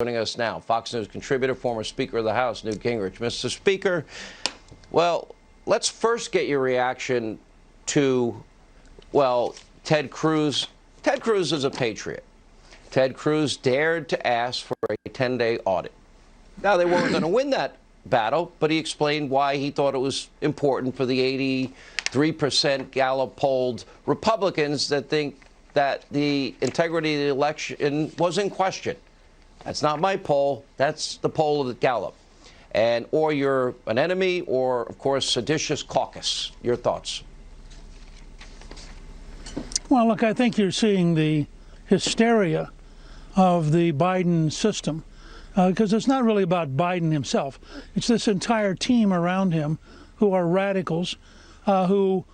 Joining us now, Fox News contributor, former Speaker of the House, Newt Gingrich. Mr. Speaker, well, let's first get your reaction to, well, Ted Cruz. Ted Cruz is a patriot. Ted Cruz dared to ask for a 10-day audit. Now, they weren't going to win that battle, but he explained why he thought it was important for the 83% Gallup polled Republicans that think that the integrity of the election was in question. That's not my poll. That's the poll of the Gallup. And or you're an enemy or, of course, seditious caucus. Your thoughts? Well, look, I think you're seeing the hysteria of the Biden system because it's not really about Biden himself. It's this entire team around him who are radicals who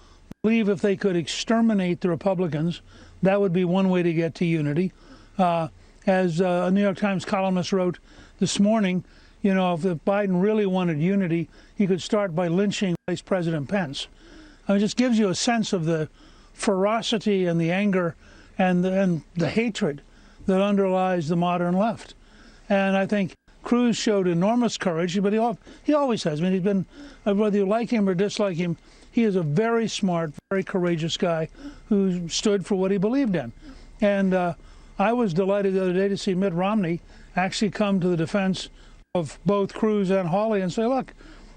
believe if they could exterminate the Republicans, that would be one way to get to unity. As a New York Times columnist wrote this morning, you know, if Biden really wanted unity, he could start by lynching Vice President Pence. It just gives you a sense of the ferocity and the anger and the hatred that underlies the modern left. And I think Cruz showed enormous courage, but he always has. I mean, he's been, whether you like him or dislike him, he is a very smart, very courageous guy who stood for what he believed in. And I was delighted the other day to see Mitt Romney actually come to the defense of both Cruz and Hawley and say, look,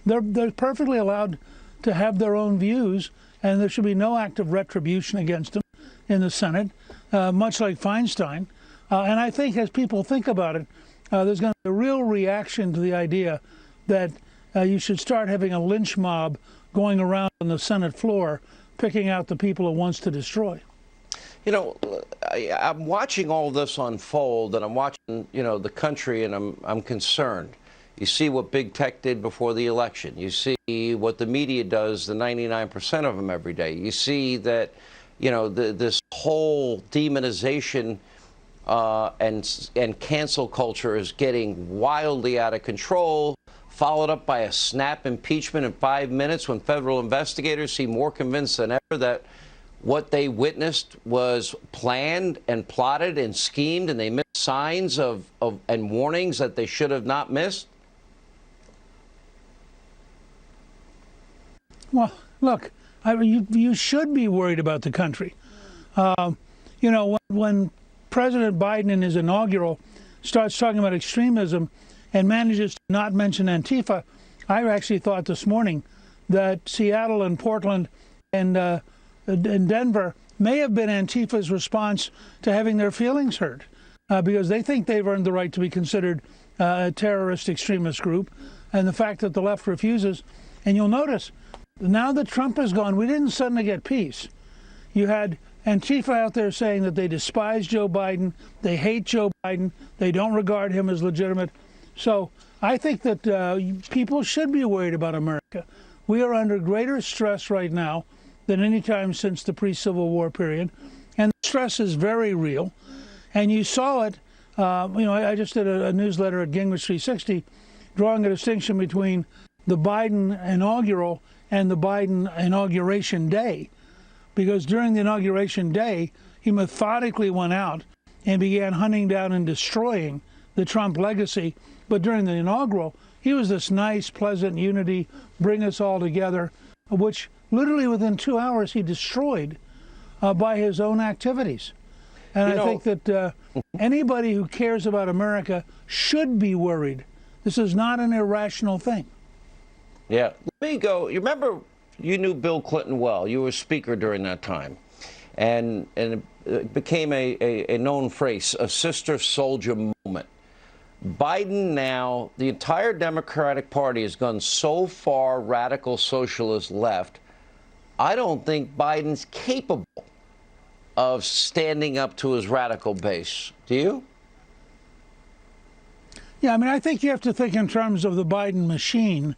they're perfectly allowed to have their own views, and there should be no act of retribution against them in the Senate, much like Feinstein. And I think as people think about it, there's going to be a real reaction to the idea that you should start having a lynch mob going around on the Senate floor, picking out the people it wants to destroy. You know, I'm watching all this unfold, and I'm watching, you know, the country, and I'm concerned. You see what big tech did before the election. You see what the media does, the 99% of them every day. You see that, you know, this whole demonization and cancel culture is getting wildly out of control, followed up by a snap impeachment in 5 minutes when federal investigators seem more convinced than ever that what they witnessed was planned and plotted and schemed, and they missed signs and warnings that they should have not missed? Well, look, you should be worried about the country. You know, when President Biden in his inaugural starts talking about extremism and manages to not mention Antifa, I actually thought this morning that Seattle and Portland and Denver may have been Antifa's response to having their feelings hurt because they think they've earned the right to be considered a terrorist extremist group, and the fact that the left refuses. And you'll notice, now that Trump is gone, we didn't suddenly get peace. You had Antifa out there saying that they despise Joe Biden, they hate Joe Biden, they don't regard him as legitimate. So I think that people should be worried about America. We are under greater stress right now than any time since the pre-Civil War period. And the stress is very real. And you saw it, you know, I just did a newsletter at Gingrich 360 drawing a distinction between the Biden inaugural and the Biden inauguration day. Because during the inauguration day, he methodically went out and began hunting down and destroying the Trump legacy. But during the inaugural, he was this nice, pleasant unity, bring us all together, which literally within 2 hours he destroyed by his own activities. And I think that anybody who cares about America should be worried. This is not an irrational thing. Yeah. Let me go. You remember, you knew Bill Clinton well. You were Speaker during that time. And it became a known phrase, a sister soldier moment. Biden now, the entire Democratic Party has gone so far radical socialist left, I don't think Biden's capable of standing up to his radical base. Do you? Yeah, I mean, I think you have to think in terms of the Biden machine,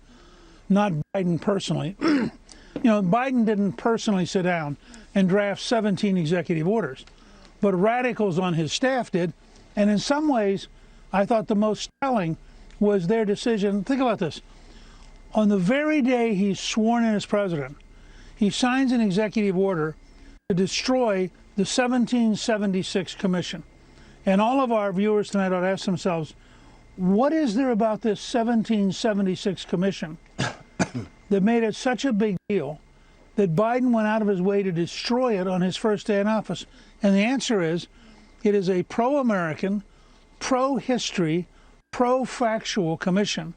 not Biden personally. You know, Biden didn't personally sit down and draft 17 executive orders, but radicals on his staff did. And in some ways, I thought the most telling was their decision. Think about this. On the very day he's sworn in as president, he signs an executive order to destroy the 1776 Commission. And all of our viewers tonight ought to ask themselves, what is there about this 1776 commission that made it such a big deal that Biden went out of his way to destroy it on his first day in office? And the answer is, it is a pro-American, pro-history, pro-factual commission,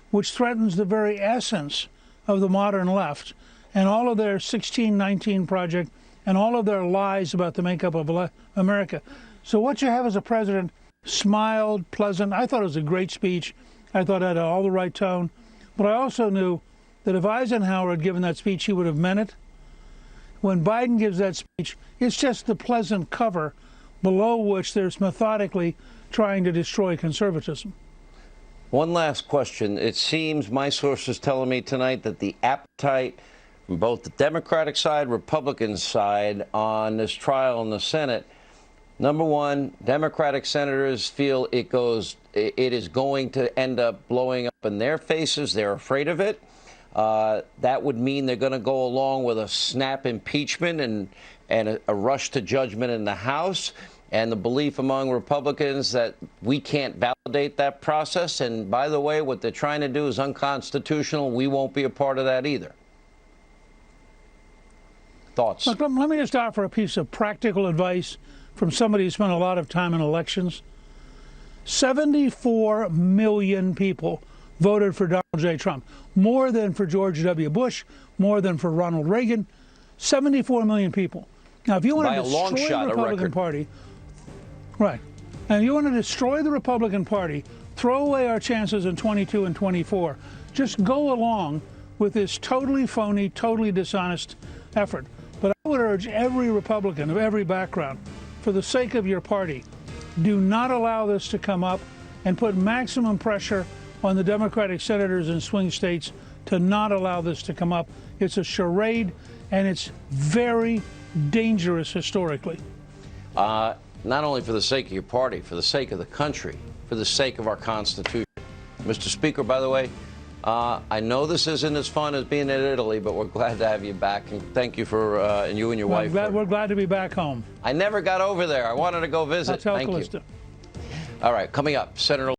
which threatens the very essence of the modern left and all of their 1619 project and all of their lies about the makeup of America. So what you have as a president, smiled, pleasant. I thought it was a great speech. I thought it had all the right tone. But I also knew that if Eisenhower had given that speech, he would have meant it. When Biden gives that speech, it's just the pleasant cover below which there's methodically trying to destroy conservatism. One last question. It seems my sources telling me tonight that the appetite from both the Democratic side, Republican side on this trial in the Senate, number one, Democratic senators feel it is going to end up blowing up in their faces. They're afraid of it. That would mean they're going to go along with a snap impeachment and a rush to judgment in the House, and the belief among Republicans that we can't validate that process. And by the way, what they're trying to do is unconstitutional. We won't be a part of that either. Thoughts? Look, let me just offer a piece of practical advice from somebody who spent a lot of time in elections. 74 million people voted for Donald J. Trump, more than for George W. Bush, more than for Ronald Reagan. 74 million people. Now, if you want to destroy the Republican Party, right, and you want to destroy the Republican Party, throw away our chances in 22 and 24, just go along with this totally phony, totally dishonest effort. But I would urge every Republican of every background, for the sake of your party, do not allow this to come up, and put maximum pressure on the Democratic senators in swing states to not allow this to come up. It's a charade, and it's very dangerous historically. Not only for the sake of your party, for the sake of the country, for the sake of our Constitution. Mr. Speaker, by the way, I know this isn't as fun as being in Italy, but we're glad to have you back. And thank you for, and you and your wife. We're glad to be back home. I never got over there. I wanted to go visit. I'll tell Thank Calista. you. All right, coming up, Senator